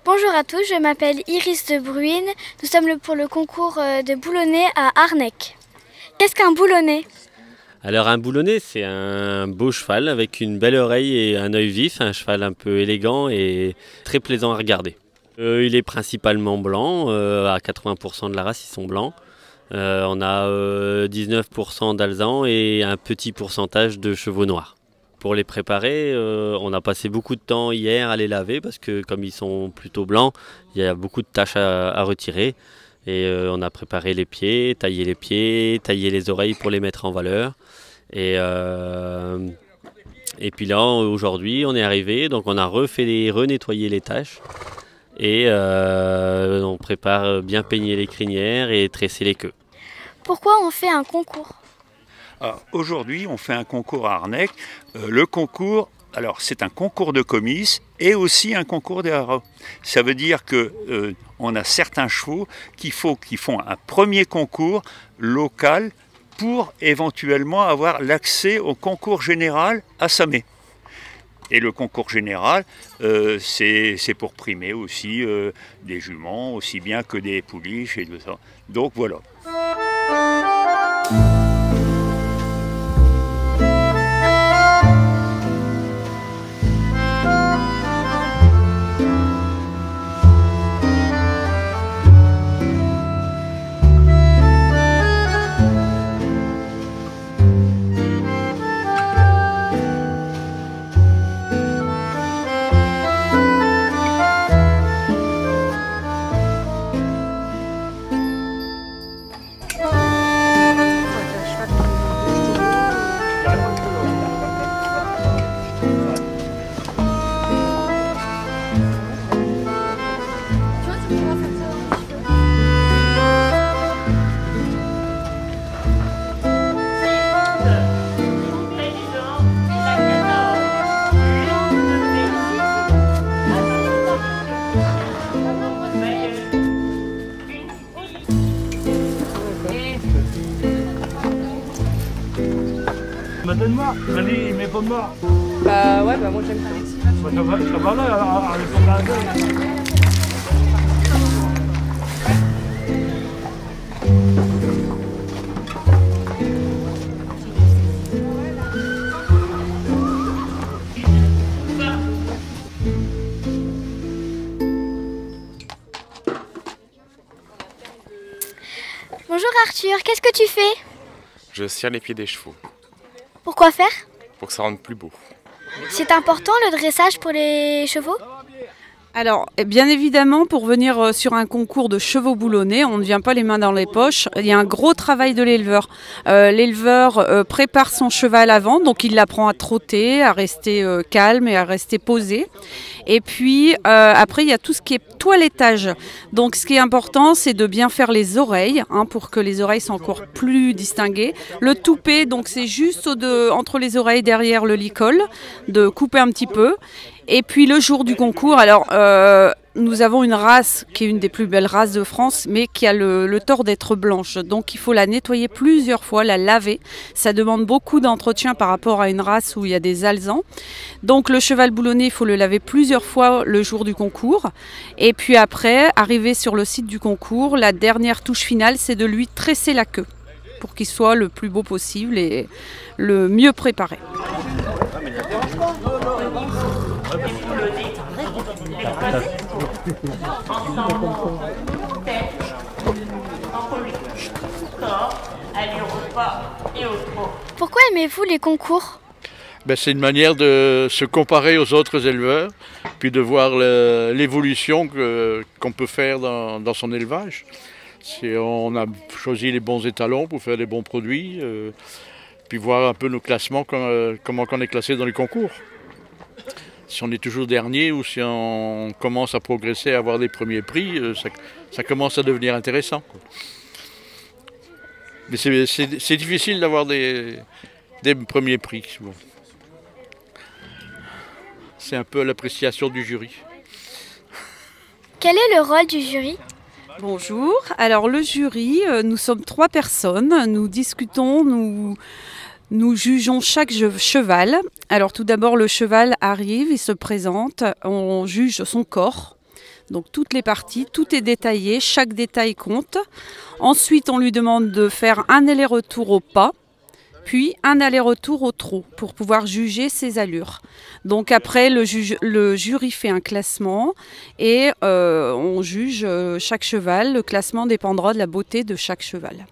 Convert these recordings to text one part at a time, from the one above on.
Bonjour à tous, je m'appelle Iris de Bruine. Nous sommes pour le concours de boulonnet à Arnec. Qu'est-ce qu'un boulonnet? Alors un boulonnet, c'est un beau cheval avec une belle oreille et un œil vif, un cheval un peu élégant et très plaisant à regarder. Il est principalement blanc, à 80% de la race ils sont blancs. On a 19% d'alezans et un petit pourcentage de chevaux noirs. Pour les préparer, on a passé beaucoup de temps hier à les laver parce que comme ils sont plutôt blancs, il y a beaucoup de tâches à retirer. Et on a préparé les pieds, taillé les oreilles pour les mettre en valeur. Et puis là, aujourd'hui, on est arrivé, donc on a renettoyé les taches. Et on prépare bien peigner les crinières et tresser les queues. Pourquoi on fait un concours? Aujourd'hui, on fait un concours à Arnec. Le concours, alors c'est un concours de comices et aussi un concours des haras. Ça veut dire que on a certains chevaux qui font un premier concours local pour éventuellement avoir l'accès au concours général à Samé. Et le concours général, c'est pour primer aussi des juments, aussi bien que des pouliches et tout ça. Donc voilà. Donne-moi, allez, mais pas moi. Bah ouais, bah moi j'aime ça. Ça va là, allez, pour la gueule. Bonjour Arthur, qu'est-ce que tu fais? Je serre les pieds des chevaux. Pourquoi faire? Pour que ça rende plus beau. C'est important le dressage pour les chevaux? Alors, bien évidemment, pour venir sur un concours de chevaux boulonnais, on ne vient pas les mains dans les poches. Il y a un gros travail de l'éleveur. L'éleveur prépare son cheval avant, donc il l'apprend à trotter, à rester calme et à rester posé. Et puis, après, il y a tout ce qui est toilettage. Donc, ce qui est important, c'est de bien faire les oreilles, pour que les oreilles soient encore plus distinguées. Le toupet, donc c'est juste entre les oreilles, derrière le licol, de couper un petit peu. Et puis le jour du concours, alors nous avons une race qui est une des plus belles races de France, mais qui a le tort d'être blanche. Donc il faut la nettoyer plusieurs fois, la laver. Ça demande beaucoup d'entretien par rapport à une race où il y a des alezans. Donc le cheval boulonné, il faut le laver plusieurs fois le jour du concours. Et puis après, arrivé sur le site du concours, la dernière touche finale, c'est de lui tresser la queue pour qu'il soit le plus beau possible et le mieux préparé. Pourquoi aimez-vous les concours? C'est une manière de se comparer aux autres éleveurs, puis de voir l'évolution qu'on peut faire dans son élevage. On a choisi les bons étalons pour faire les bons produits, puis voir un peu nos classements, comment on est classé dans les concours. Si on est toujours dernier ou si on commence à progresser, à avoir des premiers prix, ça commence à devenir intéressant. Mais c'est difficile d'avoir des premiers prix. Bon. C'est un peu l'appréciation du jury. Quel est le rôle du jury? Bonjour, alors le jury, nous sommes 3 personnes, nous discutons, nous jugeons chaque cheval. Alors tout d'abord le cheval arrive, il se présente, on juge son corps. Donc toutes les parties, tout est détaillé, chaque détail compte. Ensuite, on lui demande de faire un aller-retour au pas, puis un aller-retour au trot pour pouvoir juger ses allures. Donc après, le jury fait un classement et on juge chaque cheval. Le classement dépendra de la beauté de chaque cheval.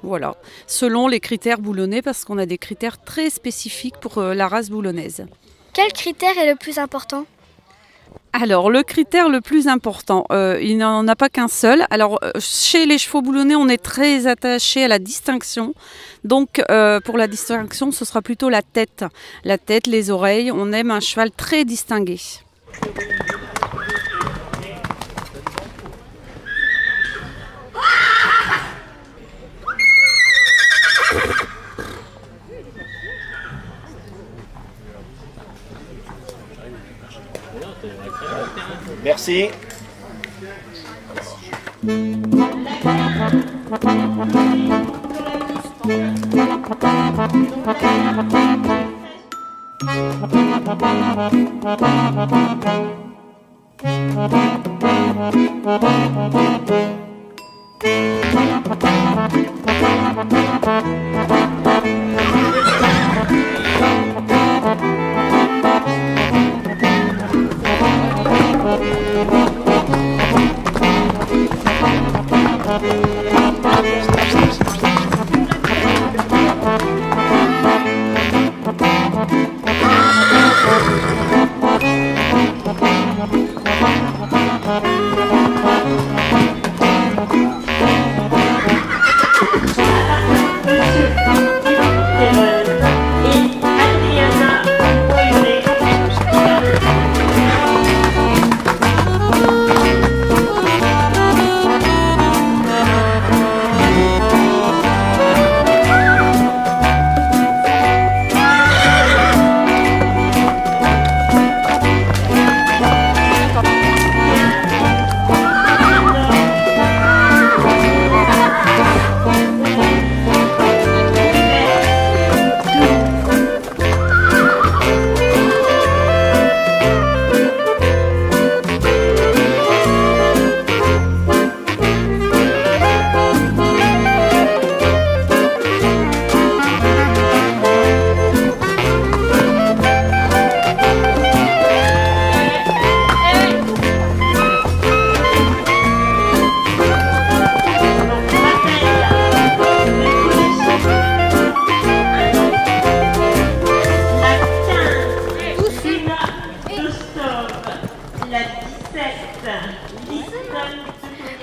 Voilà, selon les critères boulonnais, parce qu'on a des critères très spécifiques pour la race boulonnaise. Quel critère est le plus important? Alors, le critère le plus important, il n'en a pas qu'un seul. Alors, chez les chevaux boulonnais, on est très attaché à la distinction. Donc, pour la distinction, ce sera plutôt la tête. La tête, les oreilles, on aime un cheval très distingué. Merci.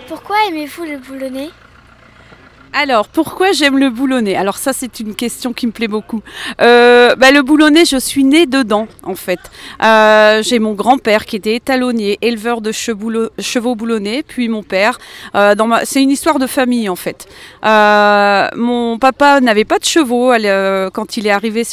Pourquoi aimez-vous le boulonnais? Alors, pourquoi j'aime le boulonnais? Alors ça, c'est une question qui me plaît beaucoup. Le boulonnais, je suis née dedans, en fait. J'ai mon grand-père qui était étalonnier, éleveur de chevaux boulonnais, puis mon père. C'est une histoire de famille, en fait. Mon papa n'avait pas de chevaux quand il est arrivé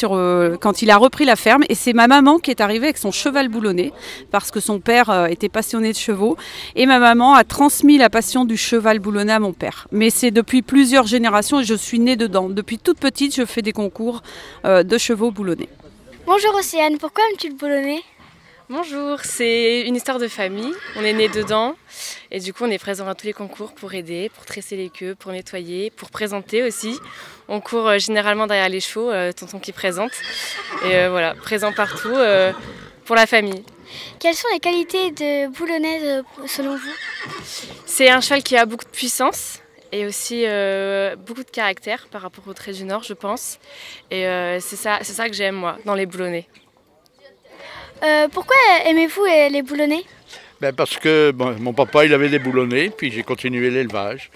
quand il a repris la ferme, et c'est ma maman qui est arrivée avec son cheval boulonnais, parce que son père était passionné de chevaux, et ma maman a transmis la passion du cheval boulonnais à mon père. Mais c'est depuis plusieurs générations et je suis née dedans. Depuis toute petite, je fais des concours de chevaux boulonnais. Bonjour Océane, pourquoi aimes-tu le boulonnais? Bonjour, c'est une histoire de famille, on est né dedans et du coup on est présent à tous les concours pour aider, pour tresser les queues, pour nettoyer, pour présenter aussi. On court généralement derrière les chevaux, tonton qui présente et voilà, présent partout pour la famille. Quelles sont les qualités de boulonnais selon vous? C'est un cheval qui a beaucoup de puissance et aussi beaucoup de caractère par rapport au trait du Nord, je pense. Et c'est ça que j'aime moi dans les boulonnais. Pourquoi aimez-vous les boulonnais? Parce que mon papa il avait des boulonnais, puis j'ai continué l'élevage.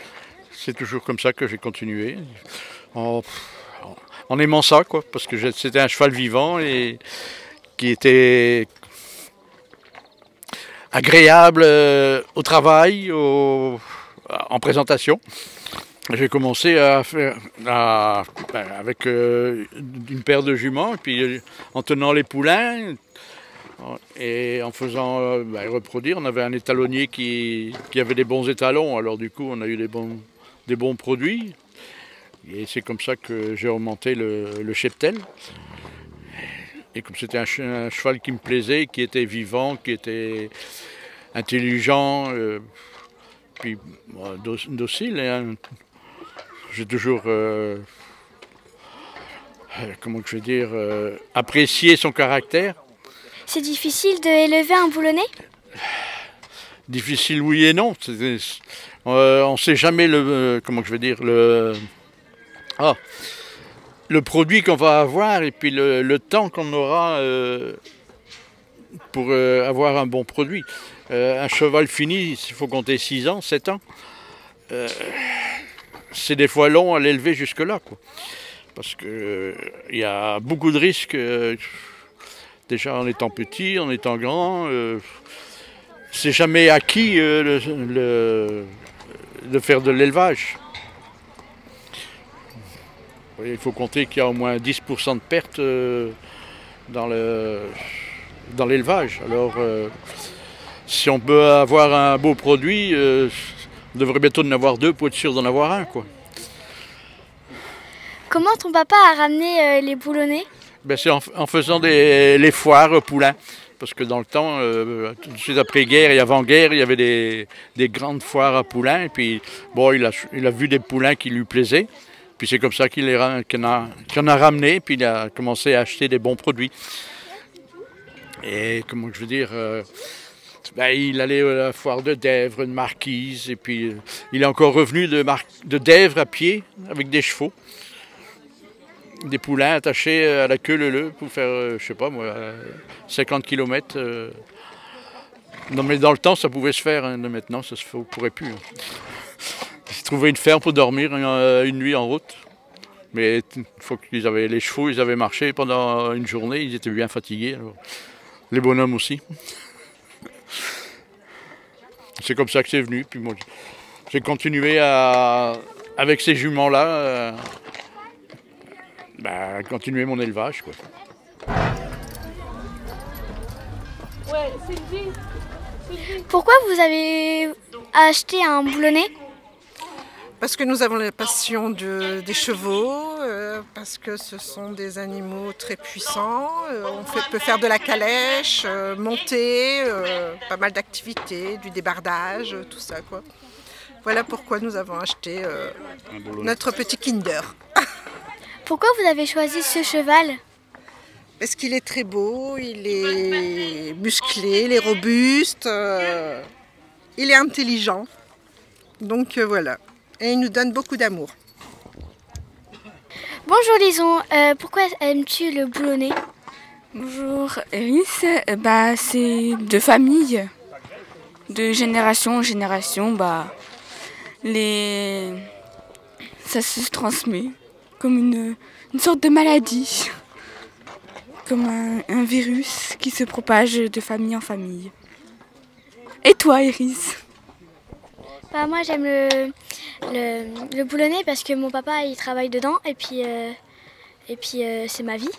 C'est toujours comme ça que j'ai continué. En aimant ça, quoi, parce que c'était un cheval vivant et qui était agréable au travail, en présentation. J'ai commencé avec une paire de juments, et puis en tenant les poulains et en faisant reproduire. On avait un étalonnier qui avait des bons étalons, alors du coup on a eu des bons produits. Et c'est comme ça que j'ai augmenté le cheptel. Et comme c'était un cheval qui me plaisait, qui était vivant, qui était intelligent, puis docile. Hein. J'ai toujours, comment je vais dire, apprécié son caractère. C'est difficile d'élever un boulonnet? Difficile oui et non. On ne sait jamais comment je vais dire, le produit qu'on va avoir et puis le temps qu'on aura pour avoir un bon produit. Un cheval fini, il faut compter 6 ans, 7 ans. C'est des fois long à l'élever jusque-là, quoi. Parce qu'il y a beaucoup de risques, déjà en étant petit, en étant grand. C'est jamais acquis de faire de l'élevage. Il faut compter qu'il y a au moins 10% de pertes dans l'élevage. Alors, si on peut avoir un beau produit, on devrait bientôt en avoir 2 pour être sûr d'en avoir un, quoi. Comment ton papa a ramené les boulonnais? Ben, c'est en faisant les foires aux poulains. Parce que dans le temps, tout de suite après-guerre et avant-guerre, il y avait des grandes foires à poulains. Et puis, bon, il a vu des poulains qui lui plaisaient. Puis c'est comme ça qu'il en a ramené. Puis il a commencé à acheter des bons produits. Et comment je veux dire, ben, il allait à la foire de Dèvres, de Marquise. Et puis il est encore revenu de Dèvres à pied avec des chevaux. Des poulains attachés à la queue leu pour faire, je sais pas moi, 50 km. Non mais dans le temps ça pouvait se faire, hein. Maintenant ça se pourrait plus. Hein. J'ai trouvé une ferme pour dormir une nuit en route. Mais une fois qu'ils avaient les chevaux, ils avaient marché pendant une journée, ils étaient bien fatigués. Alors. Les bonhommes aussi. C'est comme ça que c'est venu. Puis moi, j'ai continué avec ces juments-là. Continuer mon élevage, quoi. Pourquoi vous avez acheté un boulonnet? Parce que nous avons la passion des chevaux, parce que ce sont des animaux très puissants. On peut faire de la calèche, monter, pas mal d'activités, du débardage, tout ça, quoi. Voilà pourquoi nous avons acheté notre petit Kinder. Pourquoi vous avez choisi ce cheval? Parce qu'il est très beau, il est musclé, il est robuste, il est intelligent. Donc voilà. Et il nous donne beaucoup d'amour. Bonjour Lison, pourquoi aimes-tu le boulonnet? Bonjour Eris, c'est de famille, de génération en génération, ça se transmet. Comme une sorte de maladie, comme un virus qui se propage de famille en famille. Et toi, Iris? Moi, j'aime le boulonnet parce que mon papa, il travaille dedans et puis c'est ma vie.